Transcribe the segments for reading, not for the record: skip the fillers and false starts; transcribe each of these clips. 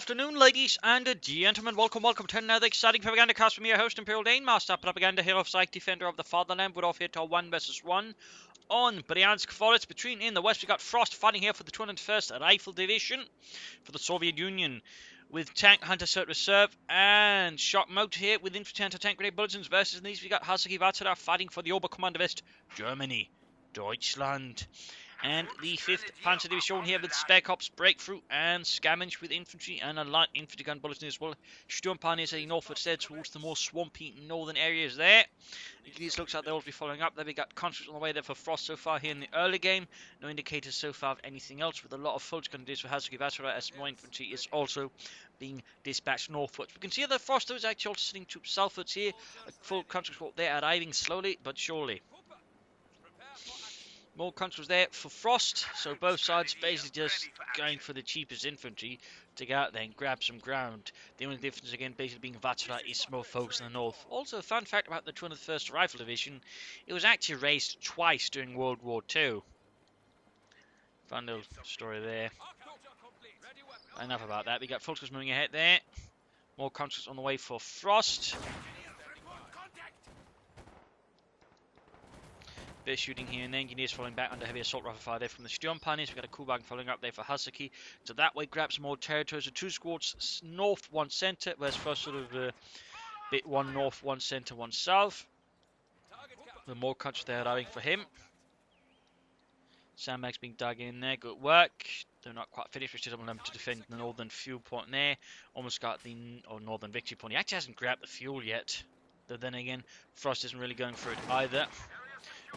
afternoon, ladies and gentlemen. Welcome to another exciting Propagandacast from your host, Imperial Dane, Master Propaganda Hero, Psych Defender of the Fatherland. We're off here to 1 versus 1 on Bryansk Forest. Between in the west, we got Frost fighting here for the 201st Rifle Division for the Soviet Union, with Tank Hunter Cert Reserve and Shock Motor here with Infantry Anti-Tank Grenade Bulletins. Versus in these, we got Hazuki fighting for the Oberkommando West, Germany, Deutschland. And the 5th Panzer Division here with Spec Ops, Breakthrough, and Scavenge with infantry and a light infantry gun bulletin as well. Sturmpioneers heading northward instead towards the more swampy northern areas there. These looks like they'll all be following up. There we got conscripts on the way there for Frost so far here in the early game. No indicators so far of anything else, with a lot of Fulch gun for Hazuki as more infantry is also being dispatched northwards. We can see that Frost is actually also sitting troops southwards here. A full conscripts there arriving slowly but surely. More conscripts there for Frost, so both sides basically just going for the cheapest infantry to go out there and grab some ground. The only difference again basically being Vatara is more focused in the north. Also, a fun fact about the 201st Rifle Division, it was actually raised twice during World War II. Fun little story there. Enough about that. We got Fulkers moving ahead there. More conscripts on the way for Frost. Bit of shooting here, and the engineers falling back under heavy assault rifle fire there from the Sturmpioneers. We've got a Kuban following up there for Hazuki. So that way grab some more territories. So 2 squads north, 1 centre, whereas Frost sort of bit 1 north, 1 centre, 1 south. The more countries there arriving for him. Sandbags being dug in there, good work. They're not quite finished, which is able to defend the northern fuel point there. Almost got the northern victory point. He actually hasn't grabbed the fuel yet. Though then again, Frost isn't really going for it either.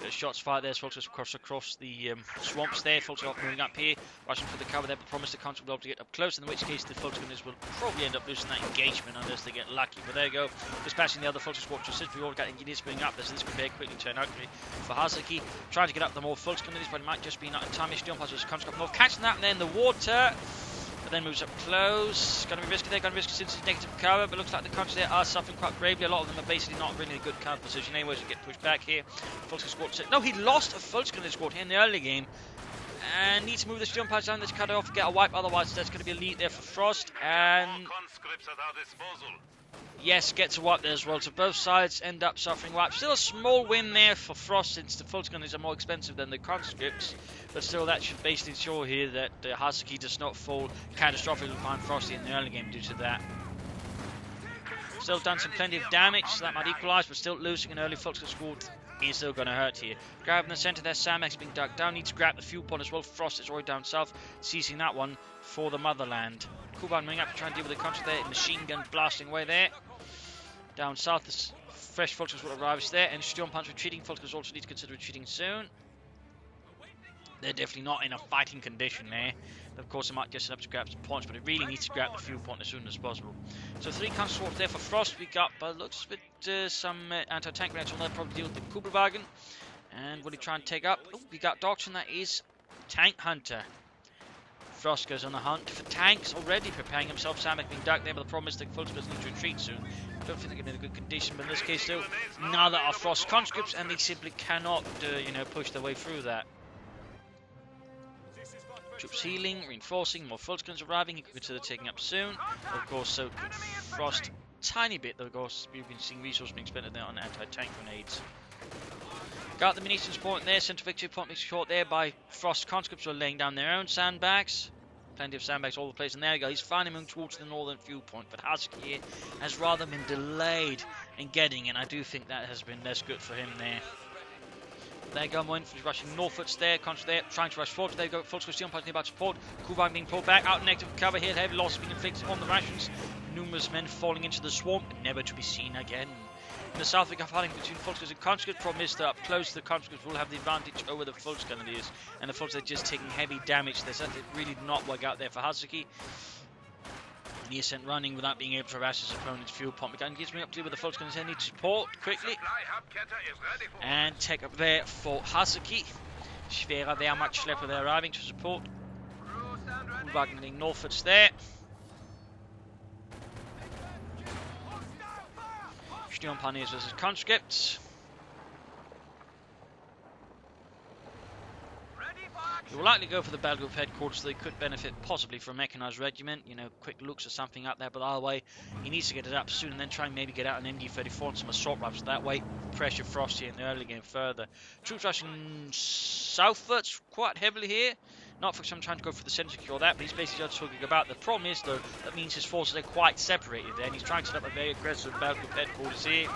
Bit of shots fired there as Fulks across the swamps there. Fulks are moving up here, rushing for the cover there, but promise the country will be able to get up close, in which case the Fulks will probably end up losing that engagement unless they get lucky. But there you go, dispatching the other Fulks squad. Since we all got engineers moving up, this could very quickly turn out for Hazuki. Trying to get up the more Fulks gunneries, but it might just be not a time-ish jump as it comes up north, catching that and then the water. But then moves up close. Going to be risky there, going to be risky since it's negative cover, but looks like the countries there are suffering quite gravely. A lot of them are basically not really a good counter position anyway, so get pushed back here. Fulks squad. No, he lost a Fulks squad here in the early game. And needs to move this jump pads down, let's cut it off, get a wipe, otherwise there's going to be a lead there for Frost. And yes, gets a wipe there as well, so both sides end up suffering wipe. Still a small win there for Frost, since the Fulks gunners are more expensive than the conscripts. But still, that should basically ensure here that Hazuki does not fall catastrophically behind Frosty in the early game due to that. Still done some plenty of damage, so that might equalise, but still losing an early Fulks squad is still going to hurt here. Grabbing the centre there, Samex being dug down, needs to grab the fuel point as well. Frost is already down south, seizing that one for the motherland. Kuban moving up to try and deal with the country there, machine gun blasting away there. Down south, the fresh Fulks will arrive there, and Sturmpioneers retreating. Fulks also need to consider retreating soon. They're definitely not in a fighting condition there. Of course, they might just set up to grab some points, but it really needs to grab the fuel point as soon as possible. So 3 country swords there for Frost. We got, but looks a bit some anti-tank grenades on there, probably deal with the Kubelwagen. And will he try and take up? Oh, we got Doctrine, that is Tank Hunter. Frost goes on the hunt for tanks already, preparing himself. Samek being dug there, but the problem is the Fulks need to retreat soon. I don't think they're in a good condition, but in this case, still, neither are Frost conscripts, and they simply cannot, push their way through that. Troops healing, reinforcing, more Fulks guns arriving. He could consider taking up soon. Of course, so could Frost. Tiny bit, though, of course, we've been seeing resources being spent there on anti-tank grenades. Got the munitions point there, central victory point being short there by Frost conscripts who are laying down their own sandbags. Plenty of sandbags all over the place, and there you go, he's finally moving towards the northern fuel point, but Hazuki here has rather been delayed in getting, and I do think that has been less good for him there. There you go, more infantry rushing northwards there, country there, trying to rush forward. There you go, Fulks Sturmpioneers nearby support. Kuban being pulled back, out negative cover here, heavy loss being inflicted on the rations. Numerous men falling into the swamp, never to be seen again. In the south, we got fighting between Fulks and conscripts. Problem is that up close, the conscripts will have the advantage over the Fulks Grenadiers, and the Fulks are just taking heavy damage. This really did not work out there for Hazuki. And he is sent running without being able to harass his opponent's fuel pump. Again, gives me up to deal with the Fulks Grenadiers. Need support quickly. And take up there for Hazuki. Schwerer Wehrmachtschlepper there arriving to support. Wagening northwards there. Sturmpioneers versus conscripts. He will likely go for the battle group headquarters, so they could benefit possibly from a mechanized regiment, you know, quick looks or something up there, but either way, he needs to get it up soon and then try and maybe get out an MD-34 and some assault rifles. That way, pressure Frost here in the early game further. Troops rushing southwards quite heavily here. Not for some trying to go for the centre secure that, but he's basically just talking about. The problem is, though, that means his forces are quite separated there, and he's trying to set up a very aggressive battle group headquarters here.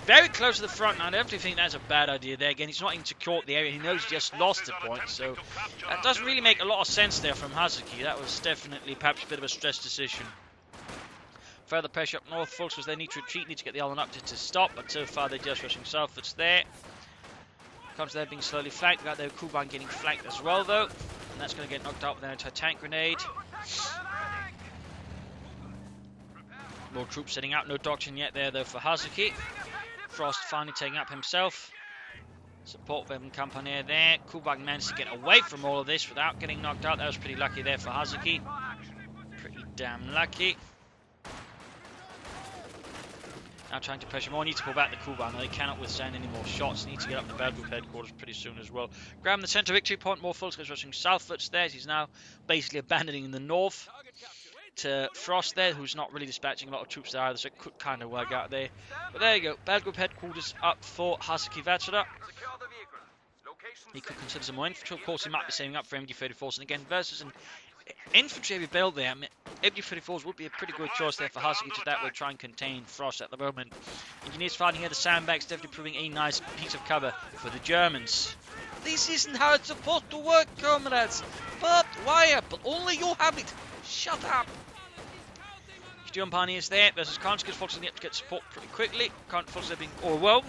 Very close to the front now. I definitely think that's a bad idea there. Again, he's not even secured the area. He knows he just lost the point, so that doesn't really make a lot of sense there from Hazuki. That was definitely perhaps a bit of a stress decision. Further pressure up north, folks, because they need to retreat, need to get the island up to stop, but so far they're just rushing southwards there. Comes there being slowly flanked. We got their Kuban getting flanked as well, though, and that's going to get knocked out with an anti-tank grenade. More troops setting out. No doctrine yet there, though, for Hazuki. Frost finally taking up himself. Support weapon company there. Kuban managed to get away from all of this without getting knocked out. That was pretty lucky there for Hazuki. Pretty damn lucky. Now trying to pressure more. Need to pull back the Kuban. They cannot withstand any more shots. Need to get up the battle group headquarters pretty soon as well. Grab the centre victory point. More folks goes rushing southwards there. He's now basically abandoning the north to Frost there, who's not really dispatching a lot of troops there either, so it could kind of work out there. But there you go. Battle group headquarters up for Hazuki Vatsura. He could consider some more infantry. Of course, he might be saving up for MD-34s. And again, versus an infantry heavy build there, MD-34s would be a pretty good choice there for Hazuki to that way try and contain Frost at the moment. Engineers fighting here, the sandbags definitely proving a nice piece of cover for the Germans. This isn't how it's supposed to work, comrades. But why? But only you have it. Shut up. Sturm Pioneers there versus conscripts. Foxes need to get support pretty quickly. Current forces have been overwhelmed.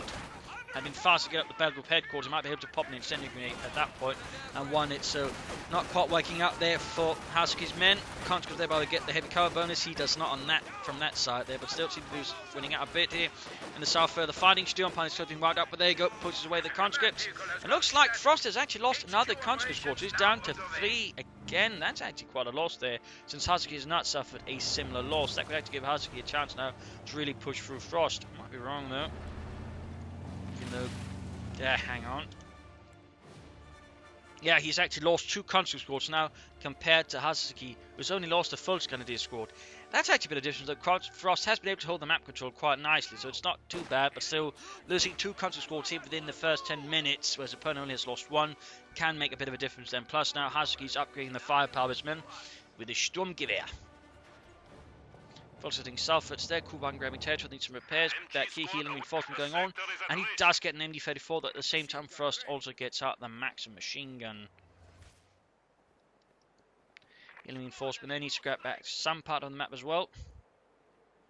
Have been fast to get up the battle group headquarters. Might be able to pop an incendiary grenade at that point and won it. So not quite working out there for Hazuki's men. Conscripts there by the get the heavy cover bonus. He does not on that from that side there, but still seems to be winning out a bit here. In the south further fighting, Sturm Pioneers still being wound up, but there you go, pushes away the conscripts. It looks like Frost has actually lost another conscript force. He's down to 3 again. That's actually quite a loss there, since Hazuki has not suffered a similar loss. That could actually give Hazuki a chance now to really push through Frost. Might be wrong though. Even though, yeah, hang on. Yeah, he's actually lost 2 conscript squads now compared to Hazuki, who's only lost a Volksgrenadier squad. That's actually been a difference. That Frost has been able to hold the map control quite nicely, so it's not too bad, but still losing 2 conscript squads here within the first 10 minutes, whereas the opponent only has lost 1, can make a bit of a difference then. Plus now Hazuki's upgrading the firepower of his men with his Sturmgewehr. Folks sitting southwards there, Kuban grabbing territory, needs some repairs. Back here, healing reinforcement going on. And he does get an MD-34, but at the same time, Frost also gets out the Maxim machine gun. Healing reinforcement there, needs to grab back some part of the map as well.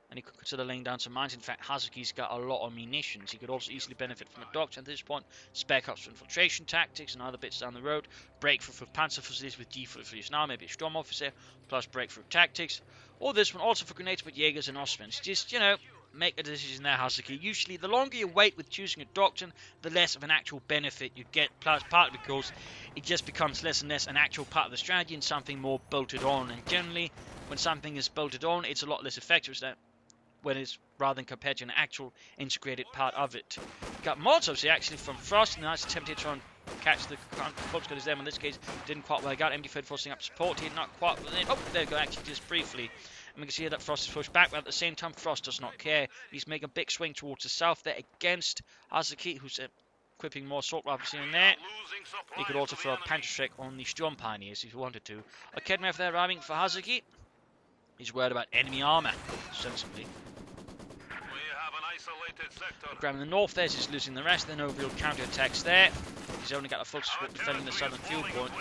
And he could consider laying down some mines. In fact, Hazuki's got a lot of munitions. He could also easily benefit from a doctrine at this point. Spare cups for infiltration tactics and other bits down the road. Breakthrough for panzer facilities with D for now, maybe a Sturm officer, plus breakthrough tactics. Or this one also for grenades with Jaegers and Ostmans. Just, you know, make a decision there, Hazuki. Usually, the longer you wait with choosing a doctrine, the less of an actual benefit you get. Plus, partly because it just becomes less and less an actual part of the strategy and something more bolted on. And generally, when something is bolted on, it's a lot less effective when it's rather than compared to an actual integrated part of it. Got Molotovs here actually from Frost. Nice attempt here to try and catch the Volksgrenadiers there. In this case, didn't quite work out. MD-34 forcing up support here, not quite. Oh, there we go, actually just briefly. And we can see that Frost is pushed back, but at the same time, Frost does not care. He's making a big swing towards the south there against Hazuki, who's equipping more assault rifles here and there. He could also throw a Panzerschreck on the Sturm Pioneers if he wanted to. A Kedmev there arriving for Hazuki. He's worried about enemy armor, sensibly. Grabbing the north there, he's losing the rest. There are no real counterattacks there. He's only got a full squad defending the southern fuel point.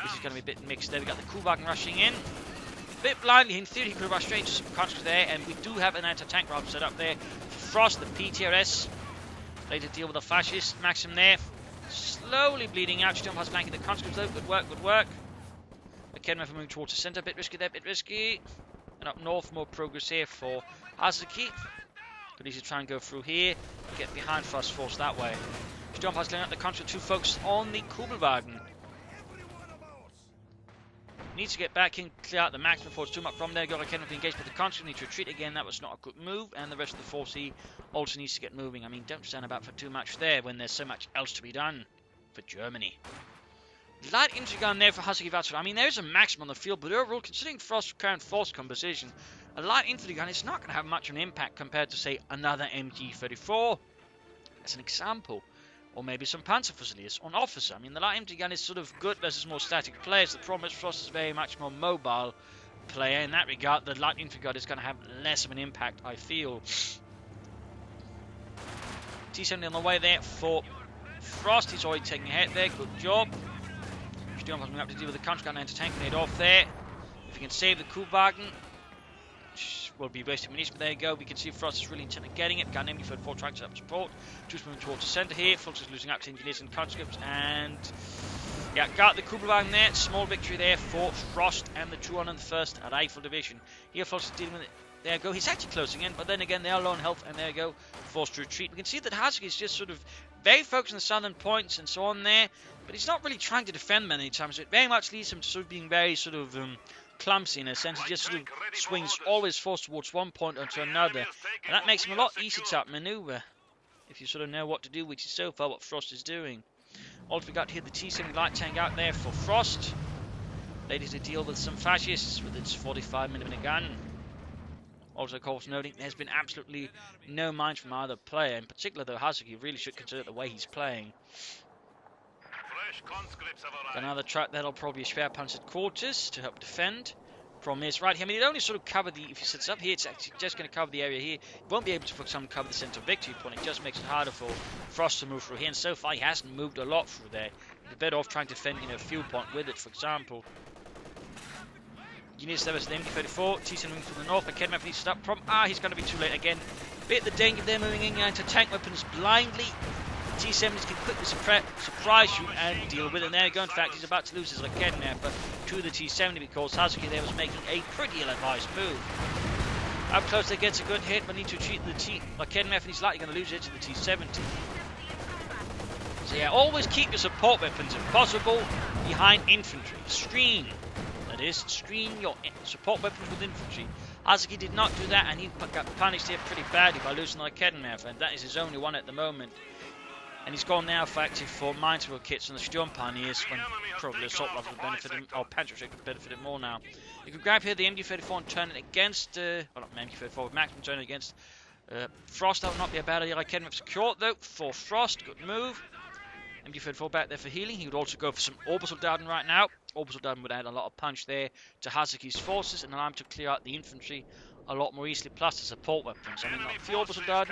This is going to be a bit mixed there. We got the Kuban rushing in. A bit blindly, in theory he could have rushed straight into some conscripts there, and we do have an anti-tank rifle set up there. Frost, the PTRS, ready to deal with the fascist. Maxim there, slowly bleeding out. Sturm has flanking the conscripts though. Good work, good work. McKenna moving towards the centre, bit risky there, bit risky. And up north, more progress here for Hazuki. Could easily try and go through here, get behind Frost force that way. Sturm has laying out the conscript to focus on the Kubelwagen. Needs to get back in, clear out the max before it's too much from there. Got Kenneth engaged with the conscript, need to retreat again. That was not a good move, and the rest of the force he also needs to get moving. I mean, don't stand about for too much there when there's so much else to be done for Germany. Light infantry gun there for Hazuki Vatsu. I mean, there's a maximum on the field, but overall, considering Frost's current force composition, a light infantry gun is not going to have much of an impact compared to, say, another MG34, as an example. Or maybe some Panzer Fusiliers on officer. I mean, the light infantry gun is sort of good versus more static players. The problem is Frost is very much more mobile player. In that regard, the light infantry gun is going to have less of an impact, I feel. T-70 on the way there for Frost. He's already taking a hit there. Good job. Still coming up to deal with the country gun and to tank it off there. If you can save the Kuhwagen, will be wasting munition, but there you go. We can see Frost is really intent on getting it. Gun MD-34 trying to set up support. Just moving towards the centre here. Frost is losing out to engineers and conscripts, and yeah, got the Kuhwagen there. Small victory there for Frost and the 201st Rifle Division. Here Frost is dealing with it. There you go. He's actually closing in, but then again, they are low on health, and there you go. Forced to retreat. We can see that Hazuki is just sort of very focused on the southern points and so on there, but he's not really trying to defend many times. So it very much leads him to sort of being very sort of clumsy in a sense. He just sort of swings always forced towards one point onto another, and that makes him a lot easier to outmaneuver if you sort of know what to do, which is so far what Frost is doing. Also, we got here the T-70 light tank out there for Frost. Ready to deal with some fascists with its 45mm gun. Also, of course, noting there's been absolutely no minds from either player. In particular, though, Hazuki really should consider the way he's playing. Got another truck that'll probably be schwer panzered quarters to help defend. Problem is, right here, I mean, it only sort of cover the, if he sits up here, it's actually just going to cover the area here. He won't be able to, for example, cover the center victory point. It just makes it harder for Frost to move through here, and so far he hasn't moved a lot through there. He'd be better off trying to defend, you know, a fuel point with it, for example. Units there was the MD-34, T-70 moving to the north, but Kedmef needs to stop. He's going to be too late again. Bit the danger there, moving in into tank weapons blindly. T-70s can quickly surprise you and deal with it. And there you go. In fact, he's about to lose his Kedmef to the T-70 because Hazuki there was making a pretty ill-advised move. Up close, there gets a good hit, but need to cheat the Kedmef, and he's likely going to lose it to the T-70. So yeah, always keep your support weapons, if possible, behind infantry. Screen. That is, screen your support weapons with infantry. Hazuki did not do that, and he got punished here pretty badly by losing the Kedmef, and that is his only one at the moment. And he's gone now for minesweeper kits and the Sturmpioneers, when probably assault rifle would benefit him, or Panzer could benefit him more now. You can grab here the MD-34 and turn it against, well not MD-34, with Maximum turn it against Frost. That would not be a bad idea. Like Kedmef secured though for Frost, good move. MD-34 back there for healing. He would also go for some Obersoldaten right now. Obersoldaten would add a lot of punch there to Hazuki's forces and allow him to clear out the infantry a lot more easily, plus the support weapons. I mean, like the Obersoldaten,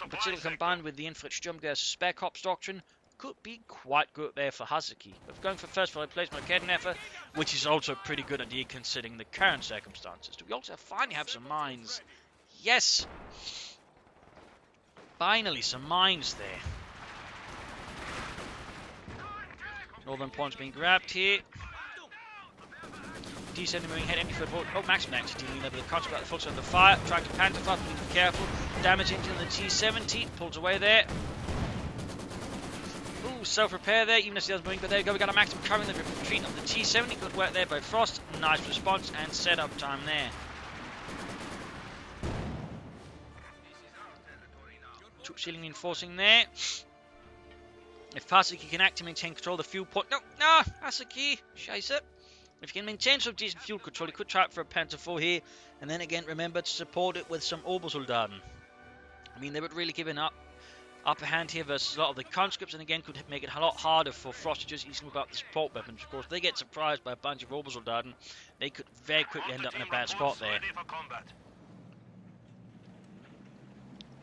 in particular combined with the Infrastruktursturmgewehr's Spare Corps Doctrine, could be quite good there for Hazuki. But going for first replacement of Kedmef, which is also a pretty good idea considering the current circumstances. Do we also finally have some mines? Yes! Finally, some mines there. Northern points being grabbed here. T-70 moving ahead, MD-34. Oh, Maximum actually dealing with the constant about the full under fire. Trying to panther fire, need to be careful. Damage into the T-70. Pulls away there. Ooh, self-repair there, even as the others moving. But there you go, we got a Maximum covering the retreat of the T-70. Good work there by Frost. Nice response and setup time there. Troop shielding reinforcing there. If Hazuki can act to maintain control of the fuel point. No, Hazuki, scheiße. If you can maintain some decent fuel control, you could try it for a Panzer IV here. And then again, remember to support it with some Obersoldaten. I mean, they would really give an upper hand here versus a lot of the conscripts. And again, could make it a lot harder for Frost to just easily move out the support weapons. Of course, if they get surprised by a bunch of Obersoldaten, they could very quickly end up in a bad spot there.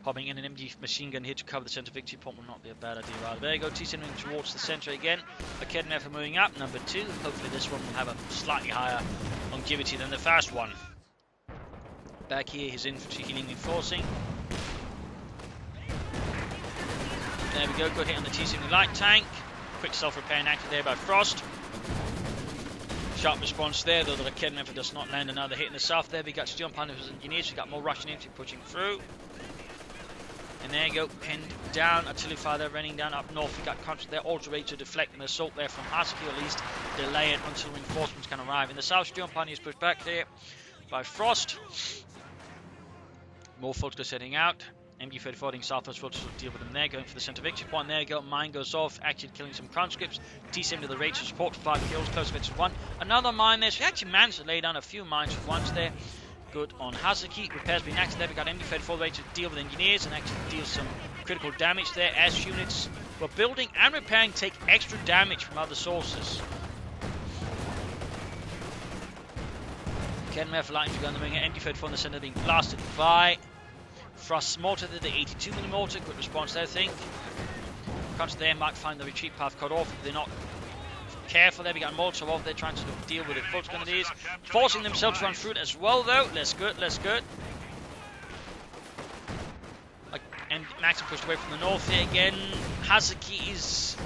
Popping in an MG machine gun here to cover the center victory point will not be a bad idea either. There you go, T-70 moving towards the center again. A Kedmef moving up, number 2. Hopefully this one will have a slightly higher longevity than the first one. Back here, his infantry healing reinforcing. There we go, good hit on the T-70 light tank. Quick self-repair enacted there by Frost. Sharp response there, though the Kedmef does not land another hit in the south there. We got Sturmpioneers engineers, we got more Russian infantry pushing through. And there you go, pinned down, artillery fire there raining down up north. We got conscripts there, also ready to deflect an assault there from Hazuki, or at least delay it until reinforcements can arrive. In the south, Sturmpioneers pushed back there by Frost. More folks are setting out. MG34 heading southwest will deal with them there, going for the centre victory point. There you go, mine goes off, actually killing some conscripts. T7 to the rage to support for 5 kills, close to 1. Another mine there, so he actually managed to lay down a few mines at once there. Good on Hazuki. Repairs being active there. We got MG34 ready to deal with engineers and actually deal some critical damage there as units were building and repairing take extra damage from other sources. Kenmare for light infantry gun, the wing at MG34 in the centre being blasted by Frost's mortar there, the 82mm mortar. Good response there, I think. Comes there, might find the retreat path cut off. They're not careful there. We got Molotov off there trying to deal with it. Fulton Grenadiers forcing themselves to run through it as well, though. Less good, less good. And Maxim pushed away from the north here again. Hazuki is,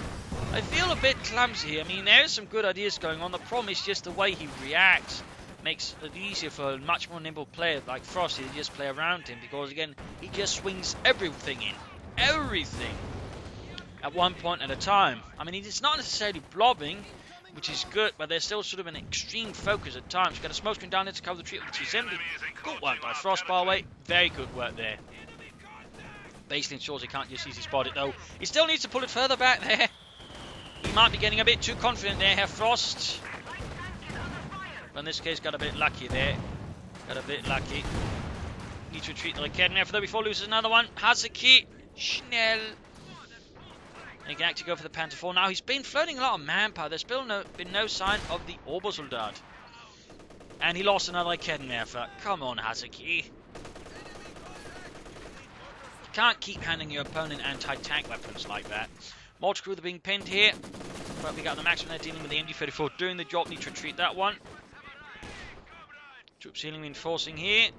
I feel, a bit clumsy here. I mean, there is some good ideas going on. The problem is just the way he reacts. Makes it easier for a much more nimble player like Frosty to just play around him, because again, he just swings everything in. Everything. At one point at a time. I mean, it's not necessarily blobbing, which is good, but there's still sort of an extreme focus at times. You've got a smoke screen down there to cover the tree of the T70. Good work by Frost, by the way. Very good work there. Basically ensures he can't just easily spot it, though. He still needs to pull it further back there. He might be getting a bit too confident there, Herr Frost. But in this case, got a bit lucky there. Got a bit lucky. Need to retreat like Kedner for though before loses another one. Hazuki. Schnell. And he can actually go for the Panther 4. Now, he's been floating a lot of manpower. There's still been no sign of the Obersoldat. And he lost another Kedner. Come on, Hazuki. You can't keep handing your opponent anti-tank weapons like that. Mortar crew are being pinned here. But we got the Maxim there dealing with the MG34 doing the job. Need to retreat that one. Troops healing reinforcing here.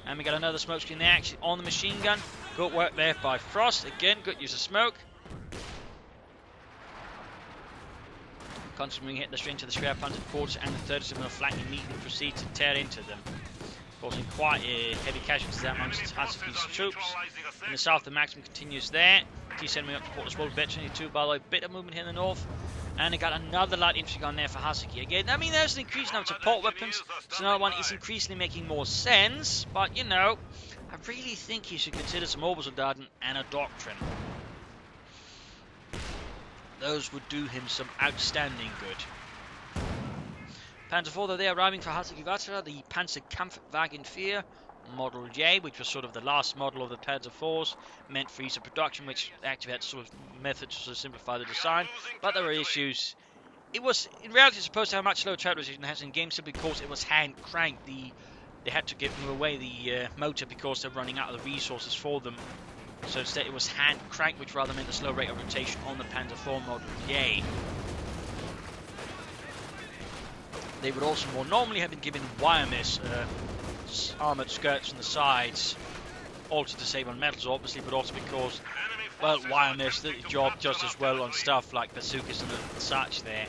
And we got another smoke screen there actually on the machine gun. Good work there by Frost. Again, good use of smoke. Constantly hit the string to the Schwer Panzer quarters and the 37mm flank immediately proceed to tear into them, causing quite a heavy casualties amongst Hazuki's troops. In the south, the Maxim continues there. T7 moving up to support as well. Veteran 2, by the way, bit of movement here in the north. And they got another light infantry gun there for Hazuki again. I mean, there's an increased number of support weapons. So another one is increasingly making more sense. But, you know, I really think he should consider some Obersoldaten and a Doctrine. Those would do him some outstanding good. Panzer 4, though, they're arriving for Hazuki Vatara, the Panzerkampfwagen 4 Model J, which was sort of the last model of the Panzer 4s, meant for ease of production, which actually had sort of methods to sort of simplify the design, but there were issues. It was, in reality, supposed to have much lower turret resistance than it has in game, simply because it was hand cranked. They had to give away the motor because they're running out of the resources for them. So instead it was hand cranked, which rather meant a slow rate of rotation on the Panzer 4 Model J. They would also more normally have been given wire mesh armoured skirts on the sides, all to disable metals obviously, but also because, well, wire mesh did the job just as well on stuff like bazookas and such there.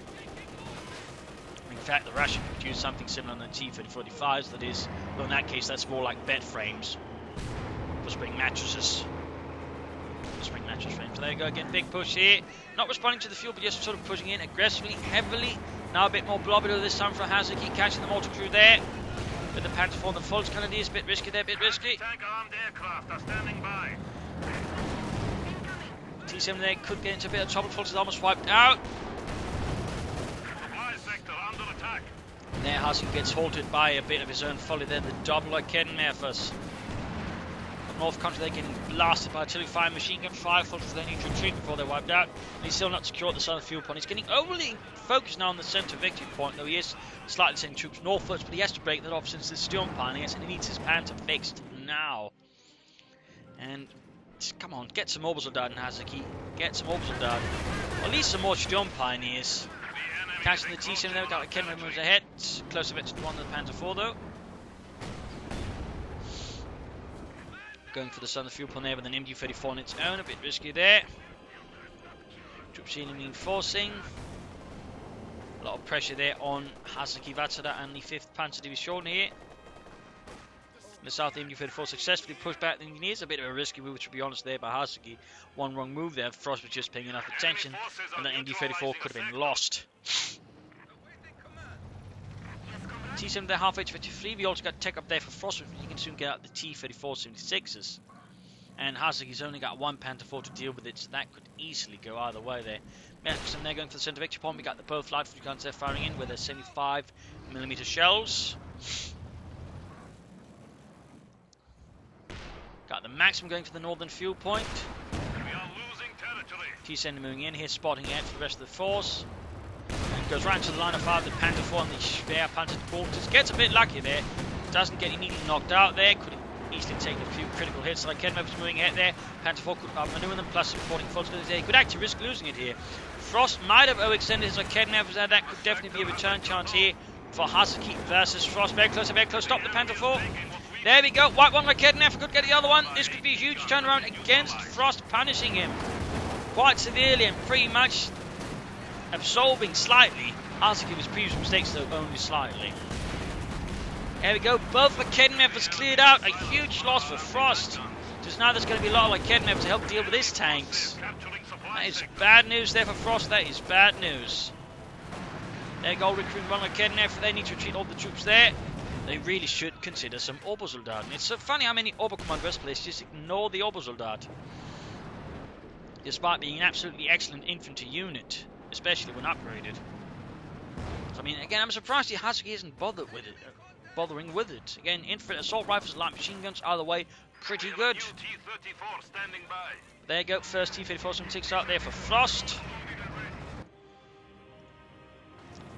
In fact, the Russians could use something similar on the T-3045s, that is, well, in that case that's more like bed frames for spring mattresses. Spring mattress frames. So there you go again, big push here. Not responding to the fuel, but just sort of pushing in aggressively, heavily. Now a bit more blobby this time from Hazuki, catching the mortar crew there. With the Panther 4 and the Fulton Grenadiers, bit risky there, bit risky. Tank-armed aircraft are standing by. T7 there could get into a bit of trouble. Fulton's almost wiped out. Supply sector under attack. There Hazuki gets halted by a bit of his own folly there. The double like Keddenmerfers. North country, they're getting blasted by artillery fire, machine gun fire. Fulton they need to retreat before they're wiped out. And he's still not secure at the southern fuel point. He's getting overly focused now on the centre victory point, though he is slightly sending troops northwards, but he has to break that off since the Sturmpioneers, and he needs his Panther fixed now. And come on, get some Obersoldaten, Hazuki. Get some Obersoldaten. Or at least some more Sturmpioneers. Catching the T7 there, got Kenner moves ahead. Close of it to one of the Panther 4 though. Going for the southern fuel point there with an MG34 on its own, a bit risky there. Troops healing reinforcing. A lot of pressure there on Hazuki Vatara and the 5th Panzer Division here. In the south, the MG34 successfully pushed back the engineers. A bit of a risky move, to be honest, there by Hazuki. One wrong move there. Frost was just paying enough attention, and that MG34 could have been lost. T7 there halfway to 53. We also got tech up there for Frost, but you can soon get out the T-34 76s. And Hazuki's only got one Panther 4 to deal with it, so that could easily go either way there. Metrics they're going for the centre victory point. We got the both light infantry guns they're firing in with their 75mm shells. Got the maximum going for the northern fuel point. We are losing territory. T-Center moving in here, spotting ahead for the rest of the force. And goes right into the line of fire of the Panther 4 on the Schwer Panther quarters. Gets a bit lucky there. Doesn't get immediately knocked out there. Could easily taken a few critical hits. Like Kedmev was moving ahead there. Panther 4 could outmaneuver them, plus supporting force there. He could actually risk losing it here. Frost might have overextended his Kedmev there. That could definitely be a return chance here for Hazuki versus Frost. Very close, very close. Stop the Panther 4. There we go. White one by Kedmev. Could get the other one. This could be a huge turnaround against Frost, punishing him quite severely and pretty much absolving slightly Hazuki's previous mistakes, though only slightly. There we go, both Kedmev has cleared out, a huge loss for Frost. Just now there's going to be a lot like Kedmev to help deal with his tanks. That is bad news there for Frost, that is bad news. There you go, recruiting one like Kedmev, they need to retreat all the troops there. They really should consider some Obersoldaten. It's so funny how many Oberkommandeurs place just ignore the Obersoldat. Despite being an absolutely excellent infantry unit, especially when upgraded. So, I mean, again, I'm surprised Hazuki isn't bothering with it. Again, infantry, assault rifles, light machine guns, either way, pretty good. There you go, first T-34-76 out there for Frost.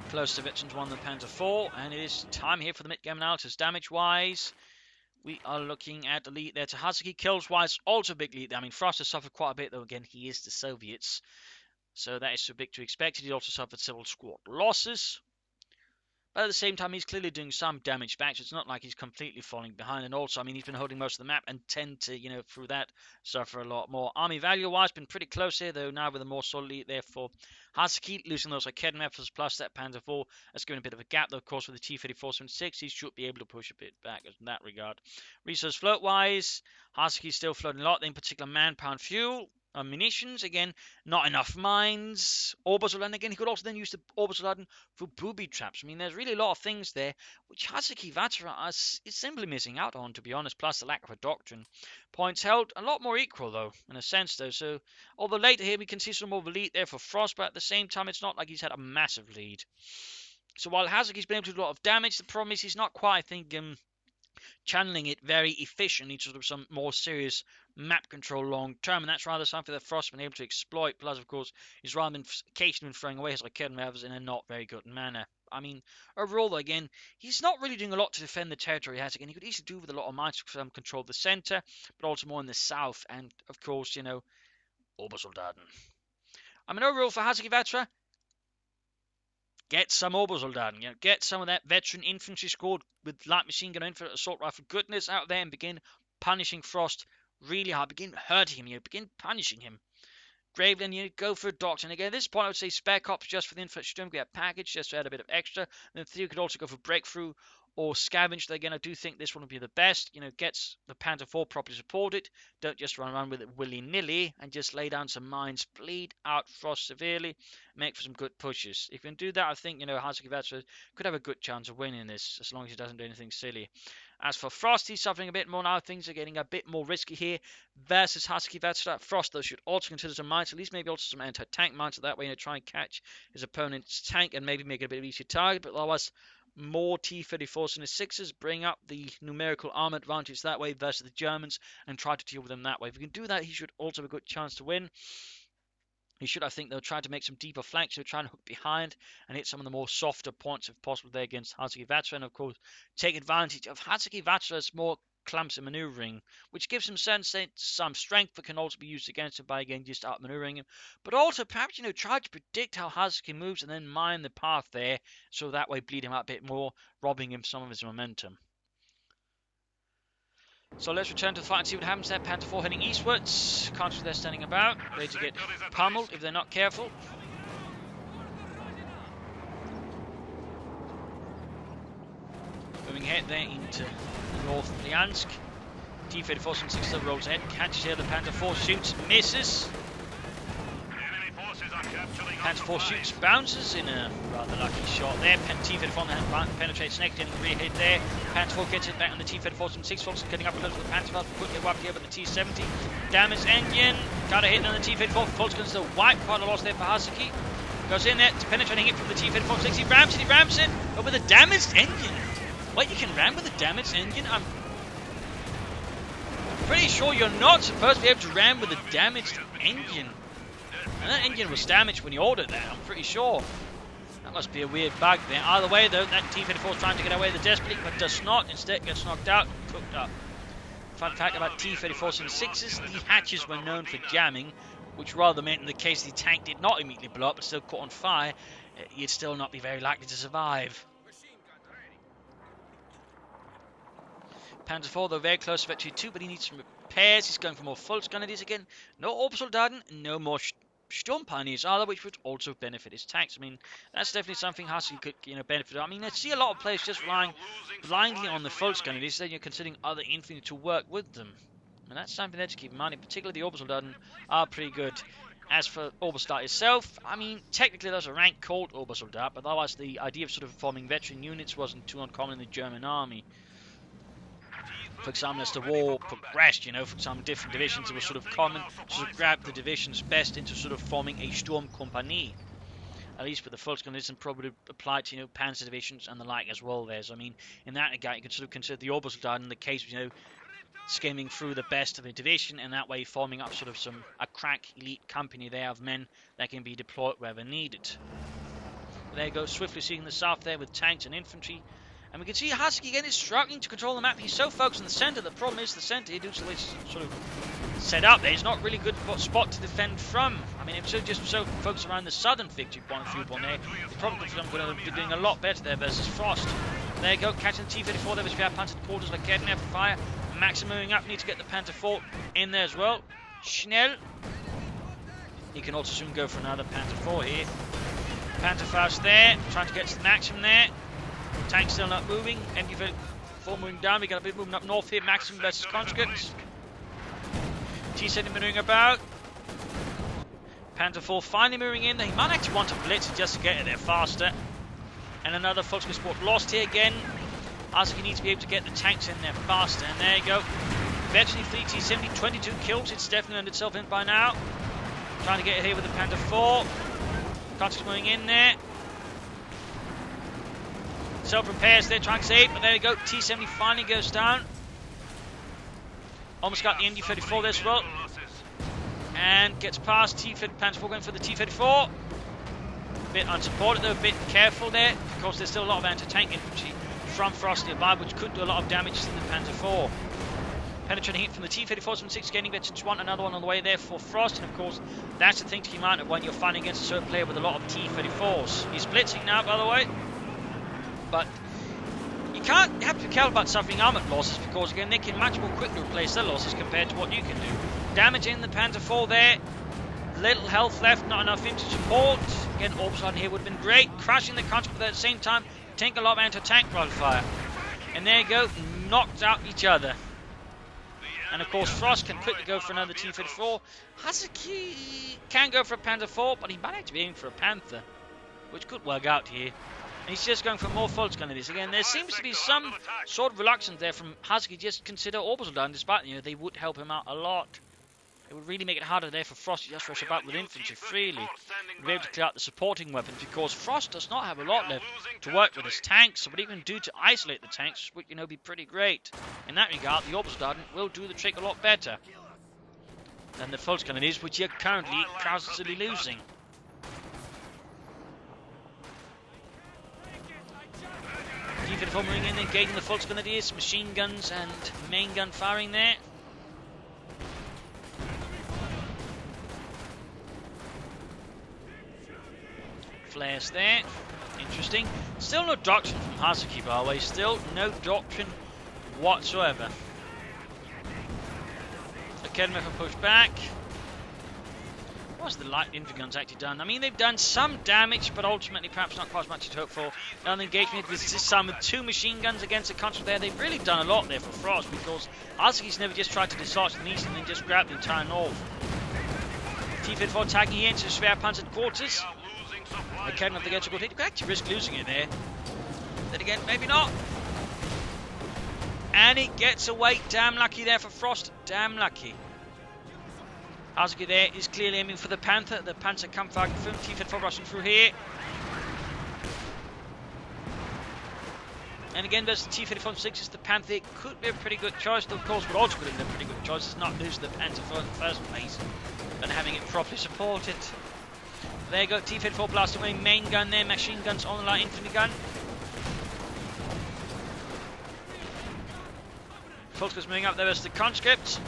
Close to veterans 1 than Panther 4, and it is time here for the mid-game analysis. Damage-wise, we are looking at the lead there to Hazuki. Kills-wise, also big lead there. I mean, Frost has suffered quite a bit, though, again, he is the Soviets. So that is too big to expect. He also suffered several squad losses. But at the same time, he's clearly doing some damage back, so it's not like he's completely falling behind. And also, I mean, he's been holding most of the map and tend to, you know, through that, suffer a lot more. Army value-wise, been pretty close here, though now with a more solid lead there for Hazuki. Losing those like Kedmev plus that Panther 4 has given a bit of a gap, though, of course, with the T-34-76, he should be able to push a bit back in that regard. Resource float-wise, Hazuki's still floating a lot, in particular manpower and fuel. Munitions, again, not enough mines. Obersoldaten, again, he could also then use the Obersoldaten for booby traps. I mean, there's really a lot of things there, which Hazuki Vatra is simply missing out on, to be honest, plus the lack of a doctrine. Points held, a lot more equal, though, in a sense, though. So, although later here we can see some more of a lead there for Frost, but at the same time, it's not like he's had a massive lead. So, while Hazuki's been able to do a lot of damage, the problem is he's not quite, I think, channeling it very efficiently to sort of some more serious map control long term, and that's rather something that Frost's been able to exploit. Plus, of course, he's rather been occasionally throwing away his like Kedmev in a not very good manner. I mean, overall, though, again, he's not really doing a lot to defend the territory he has. Again, he could easily do with a lot of mines to control the center, but also more in the south, and of course, you know, Obersoldaten. I mean, overall for Hazuki Vatra, get some Obersoldaten, you know, get some of that veteran infantry squad with light machine gun infantry, assault rifle goodness out there, and begin punishing Frost really hard. Begin hurting him, you know, begin punishing him. Graveland, you know, go for a doctor. And again, at this point, I would say spare cops just for the infantry don't get a package, just to add a bit of extra. And then 3 could also go for breakthrough or scavenge. Again, I do think this one would be the best. You know, gets the Panther 4 properly supported. Don't just run around with it willy-nilly and just lay down some mines, bleed out Frost severely, make for some good pushes. If you can do that, I think, you know, Hazuki Vatra could have a good chance of winning this, as long as he doesn't do anything silly. As for Frost, he's suffering a bit more now. Things are getting a bit more risky here versus Hazuki Vatra. Frost, though, should also consider some mines, at least maybe also some anti-tank mines, so that way, you know, try and catch his opponent's tank and maybe make it a bit of an easier target. But otherwise, more T-34s and the 6s, bring up the numerical armor advantage that way versus the Germans and try to deal with them that way. If we can do that, he should also have a good chance to win. He should, I think, they'll try to make some deeper flanks. They'll try and hook behind and hit some of the more softer points if possible there against Hazuki Vatra. And, of course, take advantage of Hazuki Vatra's more clumsy maneuvering, which gives him some strength that can also be used against him by, again, just outmaneuvering him. But also, perhaps, you know, try to predict how Hazuki moves and then mine the path there, so that way bleed him out a bit more, robbing him some of his momentum. So let's return to the fight and see what happens there. Panther 4 heading eastwards. Can't see they're standing about, ready to get pummeled if they're not careful. Moving ahead there into North Lyansk. T-34-76 rolls ahead, catches here the Panther 4, shoots, misses. Panzer 4 shoots, bounces in a rather lucky shot there. T-34 penetrates next, getting a rear hit there. Panzer 4 gets it back on the T-34, some 6 folks getting up close to the Panzer 4, quickly wiped here, but the T-70 damaged engine, got a hit on the T-34, Volkswagen still wipe, quite a loss there for Hazuki. Goes in there, penetrating it from the T-34, 60, he rams it, but with a damaged engine. What, you can ram with a damaged engine? I'm pretty sure you're not supposed to be able to ram with a damaged engine. And that engine was damaged when you ordered that, I'm pretty sure. That must be a weird bug there. Either way though, that T-34 is trying to get away with the desperately, but does not. Instead gets knocked out, cooked up. Fun fact about T-34s and 6s, the hatches were known for jamming, which rather meant in the case the tank did not immediately blow up but still caught on fire, you'd still not be very likely to survive. Panzer 4 though very close to Victory 2, but he needs some repairs. He's going for more Volksgrenadiers again. No Obersoldaten, no more Sturmpioneers either, which would also benefit his tanks. I mean, that's definitely something Hazuki could, benefit. I mean, I see a lot of players just relying blindly on the Volksgrenadiers, then you're considering other infantry to work with them. And that's something there to keep in mind. Particularly the Obersoldaten are pretty good. As for Oberstadt itself, I mean, technically there's a rank called Obersoldat, but otherwise the idea of sort of forming veteran units wasn't too uncommon in the German army. For example, as the war progressed, for example, different divisions, it was sort of common to sort of grab the division's best into sort of forming a Sturmkompanie. At least with the Volksgrenadiers, and probably applied to, Panzer divisions and the like as well there. So, I mean, in that regard, you could sort of consider the Obersoldat in the case of, skimming through the best of the division, and that way forming up sort of a crack elite company there of men that can be deployed wherever needed. But there you go, swiftly seeing the south there with tanks and infantry. And we can see Hazuki again is struggling to control the map. He's so focused on the centre. The problem is the centre, due to the way it's sort of set up there, it's not really good spot to defend from. I mean, if just so focused around the southern victory point of view there, the problem is I'm going to be doing a lot better there versus Frost. There you go, catching the T-34 there, which we have Panzer quarters like getting there for fire. Maximuming up, need to get the Panzer 4 in there as well. Schnell. He can also soon go for another Panzer 4 here. Panzer Faust there, trying to get to the maximum there. Tank still not moving. MG4 moving down. We got a bit moving up north here. Maximum versus conscripts. T-70 maneuvering about. Panzer 4 finally moving in. He might actually want to blitz just to get it there faster. And another Volkswagen Sport lost here again. Hazuki needs to be able to get the tanks in there faster. And there you go. Veteran fleet T-70, 22 kills. It's definitely earned itself in by now. Trying to get it here with the Panzer 4. Conscripts moving in there. Self-repairs there, trying to save, but there you go. T-70 finally goes down. Almost got the MG-34 there as well. And gets past Panzer 4 going for the T-34. A bit unsupported though, a bit careful there. Of course, there's still a lot of anti-tank infantry from Frost nearby, which could do a lot of damage to the Panzer 4. Penetrating hit from the T-34s from 6, getting veterans 1, another one on the way there for Frost. And of course, that's the thing to keep in mind when you're fighting against a certain player with a lot of T-34s. He's blitzing now, by the way. But you have to be careful about suffering armoured losses, because again they can much more quickly replace their losses compared to what you can do. Damaging the Panzer 4 there, little health left, not enough infantry support. Again, Obersoldaten here would have been great, crushing the conscript, but at the same time take a lot of anti-tank fire. And there you go, knocked out each other. And of course Frost can quickly go for another T-34. Hazuki can go for a Panzer 4, but he might have to be aiming for a Panther, which could work out here. And he's just going for more Volksgrenadiers. Again, there seems to be some sort of reluctance there from Hazuki just to consider Obersoldaten, despite, they would help him out a lot. It would really make it harder there for Frost to just rush about with infantry freely. He'd be able to clear out the supporting weapons, because Frost does not have a lot left to work with his tanks. So what he can do to isolate the tanks would, be pretty great. In that regard, the Obersoldaten will do the trick a lot better than the Volksgrenadiers, which you're currently constantly losing. T-34 moving in, engaging the Volksgrenadiers, machine guns and main gun firing there. Flares there, interesting. Still no doctrine from Hazuki, by the way, still no doctrine whatsoever. Academy have pushed back. What's the light infantry guns actually done? I mean, they've done some damage, but ultimately perhaps not quite as much to hope for. Now the engagement with this time with 2 machine guns against the conscript there. They've really done a lot there for Frost, because Hazuki's never just tried to dislodge the east and then just grab the entire north. T-34 tagging here into the Schwerpanzer quarters. I can't have to get to go. He could actually risk losing it there. Then again, maybe not. And it gets away. Damn lucky there for Frost. Damn lucky. Hazuki there is clearly aiming for the Panther. The Panther Kampfwagen 5 T-54 rushing through here. And again, there's the T-34-6 is the Panther. It could be a pretty good choice, though, of course, but also could have been a pretty good choice. It's not losing the Panther in the first place and having it properly supported. There you go, T-34 blasting away, main gun there, machine guns on the light infantry gun. Focus moving up, there is the conscript.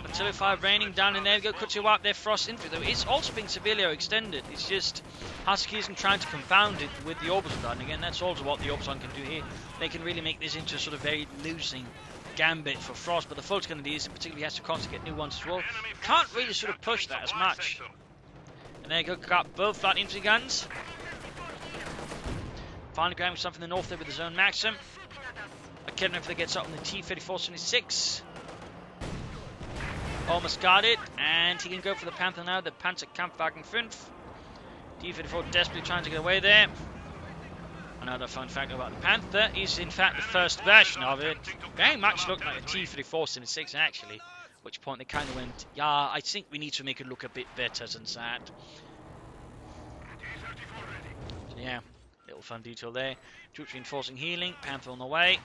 Artillery fire raining down in there. We go, cut you up there, Frost infantry though. It's also being severely extended. It's just Hazuki isn't trying to confound it with the orbital gun. Again, that's also what the orbital gun can do here. They can really make this into a sort of very losing gambit for Frost, but the Fult's going to do is, in particular, he has to constantly get new ones as well. Can't really sort of push that as much. And there you go, got both light infantry guns. Finally grabbing something in the north there with his own Maxim. I can't know if he gets up on the T-34-76. Almost got it, and he can go for the Panther now, the Panzer Kampfwagen 5. T-34 desperately trying to get away there. Another fun fact about the Panther is in fact the first version of it. Very much looked like a T-34-76 actually. At which point they kind of went, yeah, I think we need to make it look a bit better than that. So yeah, little fun detail there. Troops reinforcing healing, Panther on the way.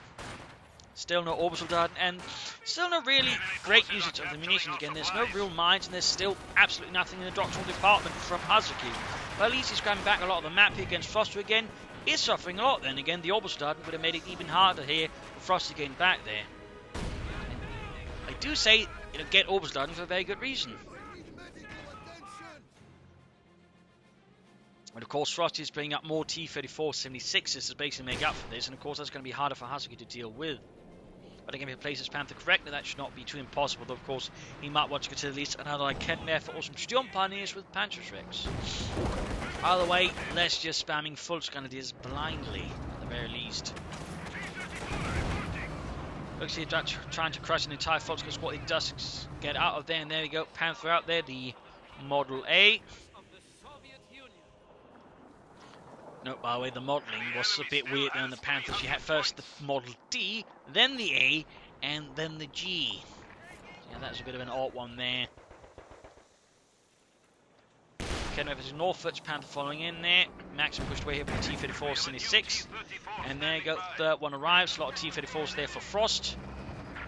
Still no orbital dart, and still no really great usage of the munitions again. There's no real mines, and there's still absolutely nothing in the doctrinal department from Hazuki. Well, at least he's grabbing back a lot of the map here against Frost, who again is suffering a lot. Then again, the orbital dart would have made it even harder here for Frost to gain back there. And I do say, get orbital dart for a very good reason. And of course, Frost is bringing up more T-34-76s to basically make up for this, and of course that's going to be harder for Hazuki to deal with. But again, if he plays his Panther correctly, that should not be too impossible. Though, of course, he might want to get to at least another Kettenmeer for awesome Sturmpioneers with Panzerschrecks. Either way, let's just spamming Volksgrenadiers blindly, at the very least. Looks like he's trying to crush an entire Volksgren squad. He does get out of there, and there we go. Panther out there, the Model A. No, by the way, the modelling was a bit weird there on the Panthers. You had first the Model D, then the A, and then the G. Yeah, that's a bit of an odd one there. Okay, now there's Norfolk's Panther following in there. Maxim pushed away here with the T-34-76. And there you go, third one arrives. A lot of T-34s there for Frost.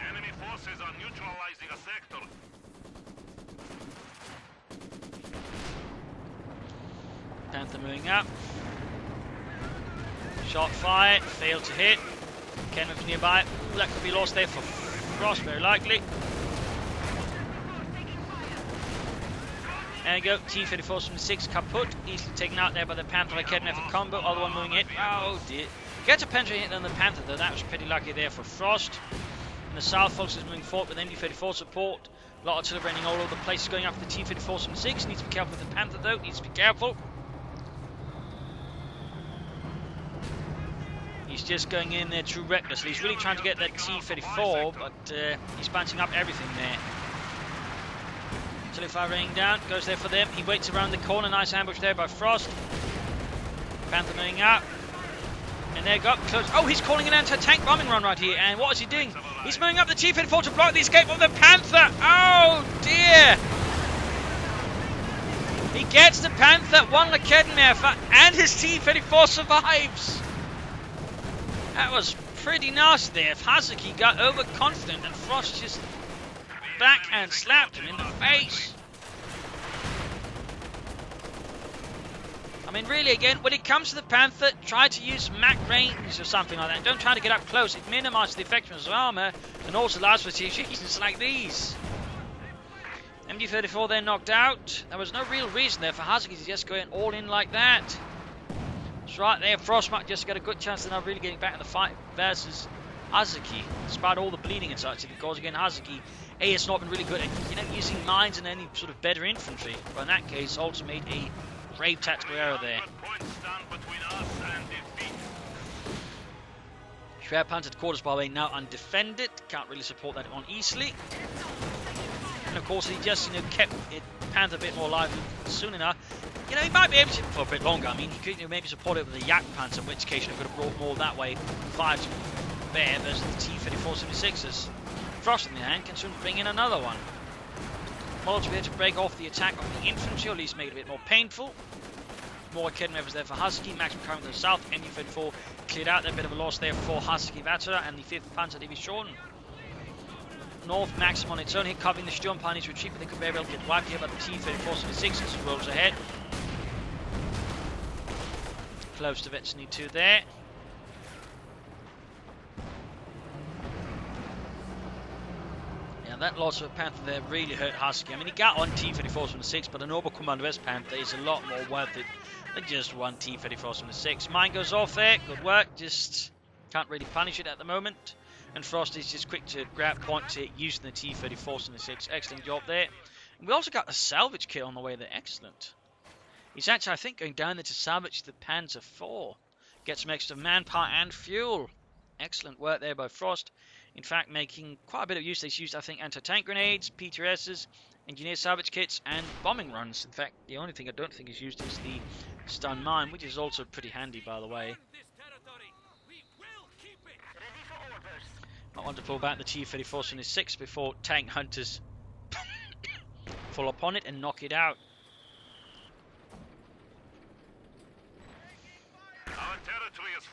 Enemy forces are neutralizing a sector. Panther moving up. Shot fired, failed to hit. Kenworth nearby. Ooh, that could be lost there for Frost, very likely. There you go, T-34-76 kaput. Easily taken out there by the Panther like Kenworth and combo. Other one moving in. Oh dear. Gets a penetrating hit on the Panther though. That was pretty lucky there for Frost. In the south, Fox is moving forward with MD-34 support. A lot of artillery raining all over the place, going after the T-34-76. Needs to be careful with the Panther though. Needs to be careful. He's just going in there too recklessly. He's really trying to get that T-34, but he's bouncing up everything there. Artillery fire raining down, goes there for them. He waits around the corner, nice ambush there by Frost. Panther moving up. And there you go, close. Oh, he's calling an anti-tank bombing run right here. And what is he doing? He's moving up the T-34 to block the escape of the Panther. Oh dear! He gets the Panther, one Kettenwerfer, and his T-34 survives. That was pretty nasty there. If Hazuki got overconfident and Frost just backhand slapped him in the face. I mean, really, again, when it comes to the Panther, try to use Mach range or something like that. Don't try to get up close. It minimises the effectiveness of armour and also allows for situations like these. MD-34 then knocked out. There was no real reason there for Hazuki to just go in all in like that. It's right there, Frost might just get a good chance of now really getting back in the fight versus Hazuki, despite all the bleeding and such, because again Hazuki, A, it's not been really good at using mines and any sort of better infantry, but in that case also made a grave tactical error there. Schwer Panzer quarters, by the way, now undefended, can't really support that on easily. And of course he just kept it Panther a bit more lively soon enough. You know, he might be able to for a bit longer. I mean, he could maybe support it with a Yak Panther, in which case he could have brought more that way. 5 to bear versus the T-34-76s. Frost, on the other hand, can soon bring in another one. Molotov here to break off the attack of the infantry, or at least make it a bit more painful. More Kedmev was there for Hazuki. Max McCarran to the south. MU-34 cleared out. A bit of a loss there for Hazuki Vatara and the 5th Panzer Division. North, Maxim on its own here, covering the Sturm on his retreat, but they could very well get wiped here by the T-34-76 as it rolls ahead. Close to Vetsny 2 there. Yeah, that loss of a Panther there really hurt Husky. I mean, he got on T-34-76, but an Oberkommando S Panther is a lot more worth it than just one T-34-76. Mine goes off there, good work, just can't really punish it at the moment. And Frost is just quick to grab points here using the T-34-76. Excellent job there. And we also got a salvage kit on the way there. Excellent. He's actually, I think, going down there to salvage the Panzer IV. Get some extra manpower and fuel. Excellent work there by Frost. In fact, making quite a bit of use. He's used, I think, anti-tank grenades, PTSs, engineer salvage kits, and bombing runs. In fact, the only thing I don't think is used is the stun mine, which is also pretty handy, by the way. I want to pull back the T-34-76 before tank hunters fall upon it and knock it out.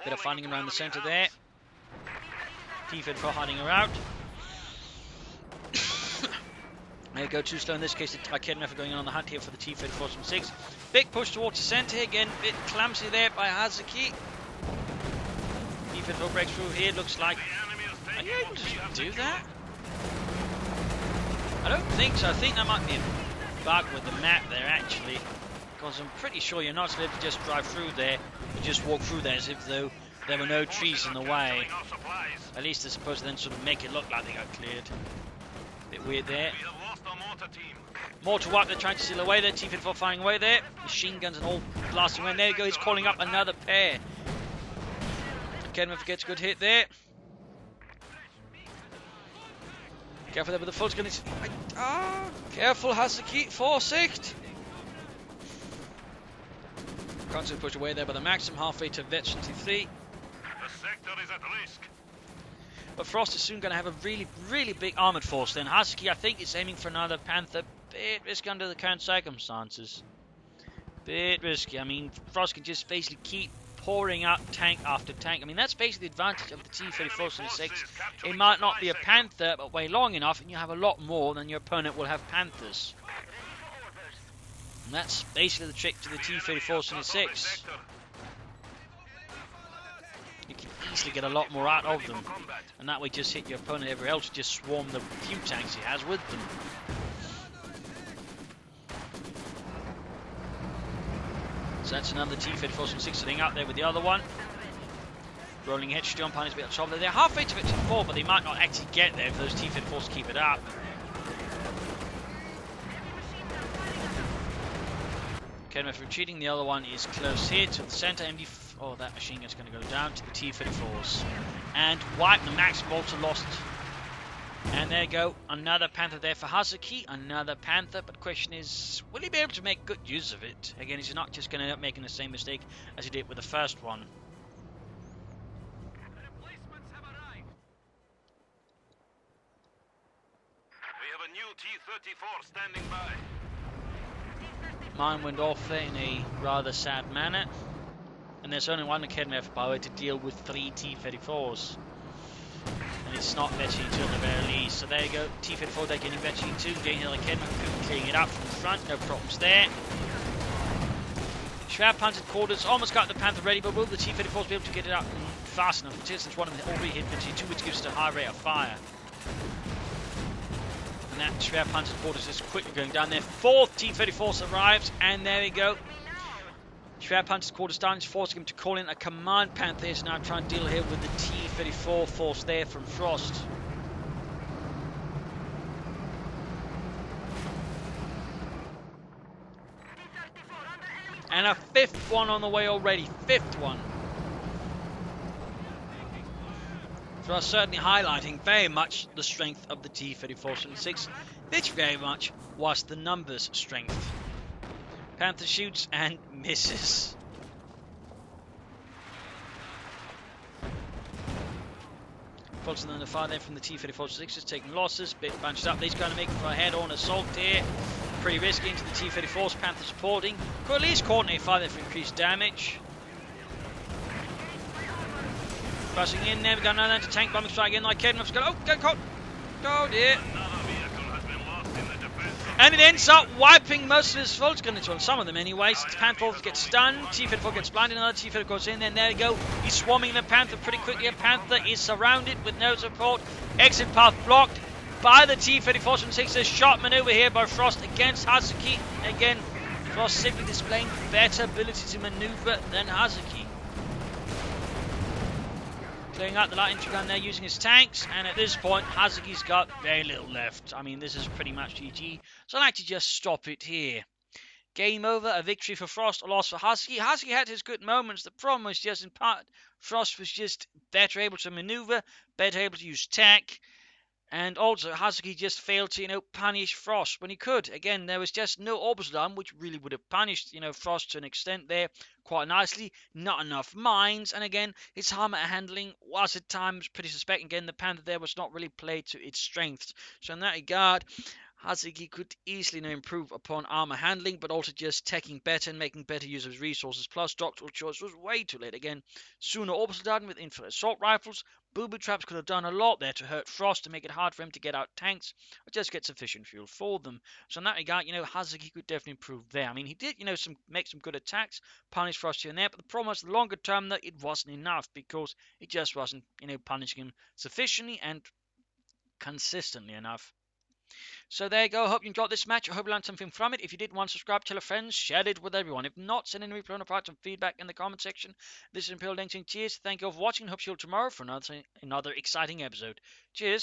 Bit of finding around the centre there. T-34 hiding around. There you go, too slow in this case. The Kedmev are going on the hunt here for the T-34-76. Big push towards the centre again. Bit clumsy there by Hazuki. T-34 breaks through here. Looks like. Are you able to do that? I don't think so. I think that might be a bug with the map there, actually. Because I'm pretty sure you're not able to just drive through there. You just walk through there as if though there were no trees in the way. At least they're supposed to then sort of make it look like they got cleared. Bit weird there. Mortar wipe, they're trying to steal away there. T-34 firing away there. Machine guns and all blasting away. And there you go, he's calling up another pair. Kedmev gets a good hit there. Careful there with the full gun. Careful, Hazuki, foresight. Constant push away there by the Maxim, halfway to Vet 23. The sector is at risk. But Frost is soon going to have a really, really big armoured force then. Hazuki, I think, is aiming for another Panther. Bit risky under the current circumstances. Bit risky. I mean, Frost can just basically keep pouring out tank after tank. I mean, that's basically the advantage of the T-34-76. It might not be a Panther, but way long enough, and you have a lot more than your opponent will have Panthers. And that's basically the trick to the T-34-76. You can easily get a lot more out of them, and that way just hit your opponent everywhere else, just swarm the few tanks he has with them. So that's another T-34-76 sitting out there with the other one. Rolling hedge jump on is a bit of trouble. They're halfway to Victor 4, but they might not actually get there if those T-34s keep it up. Kedmev retreating, the other one is close here to the centre. Oh, that machine gun's going to go down to the T-34s. And wipe the Max Bolter lost. And there you go, another Panther there for Hazuki, another Panther, but the question is, will he be able to make good use of it? Again, he's not just going to end up making the same mistake as he did with the first one. We have a new T-34 standing by. Mine went off there in a rather sad manner. And there's only one Kedmev power to deal with 3 T-34s. And it's not Vetchy 2 at the very least. So there you go, T-34 they're getting Vetchy 2, getting another Kedmev, clearing it up from the front, no problems there. Schwer Panzer quarters almost got the Panther ready, but will the T-34s be able to get it up fast enough? Since one of them already hit Vetchy 2, which gives it a high rate of fire. And that Schwer Panzer quarters is quickly going down there. 4th T-34s arrives, and there we go. Schwer Panzer's quarter down is forcing him to call in a command Panther. He's now trying to deal here with the T-34 force there from Frost. And a 5th one on the way already. 5th one. So I'm certainly highlighting very much the strength of the T-34-76, which very much was the numbers strength. Panther shoots and misses. Fulton on the far then from the T-34-6 is taking losses, bit bunched up. He's going to make for a head-on assault here. Pretty risky into the T-34s, Panther supporting. Could at least coordinate fire there for increased damage. Rushing in there, we've got another anti-tank bombing strike in like Kedman's going, oh, get caught. Oh dear. Another vehicle has been lost in the defense. And it ends up wiping most of his Fulton gunners, well, some of them anyway. Panther gets stunned, T-34 gets blinded, another T-34 goes in there, and there you go. He's swarming the Panther pretty quickly. A Panther is surrounded with no support. Exit path blocked by the T-34. From 6. A shot maneuver here by Frost against Hazuki. Again, Frost simply displaying better ability to maneuver than Hazuki. Clearing out the light infantry gun there using his tanks, and at this point Hazuki's got very little left. I mean, this is pretty much GG, so I like to just stop it here. Game over, a victory for Frost, a loss for Hazuki. Hazuki had his good moments. The problem was just in part Frost was just better able to maneuver, better able to use tech, and also Hazuki just failed to, punish Frost when he could. Again, there was just no orbital arm, which really would have punished, Frost to an extent there quite nicely. Not enough mines, and again, his armor handling was at times pretty suspect. Again, the Panther there was not really played to its strengths. So in that regard, Hazuki could easily improve upon armor handling, but also just teching better and making better use of his resources. Plus, doctoral choice was way too late. Again, sooner orbital done with infrared assault rifles. Booby traps could have done a lot there to hurt Frost, to make it hard for him to get out tanks or just get sufficient fuel for them. So in that regard, Hazuki could definitely improve there. I mean, he did, make some good attacks, punish Frost here and there, but the problem was the longer term that it wasn't enough because it just wasn't, punishing him sufficiently and consistently enough. So there you go. I hope you enjoyed this match. I hope you learned something from it. If you did, subscribe, tell a friend, share it with everyone. If not, send in reply and some feedback in the comment section. This is Imperial Dancing. Cheers. Thank you all for watching. Hope you see you tomorrow for another exciting episode. Cheers.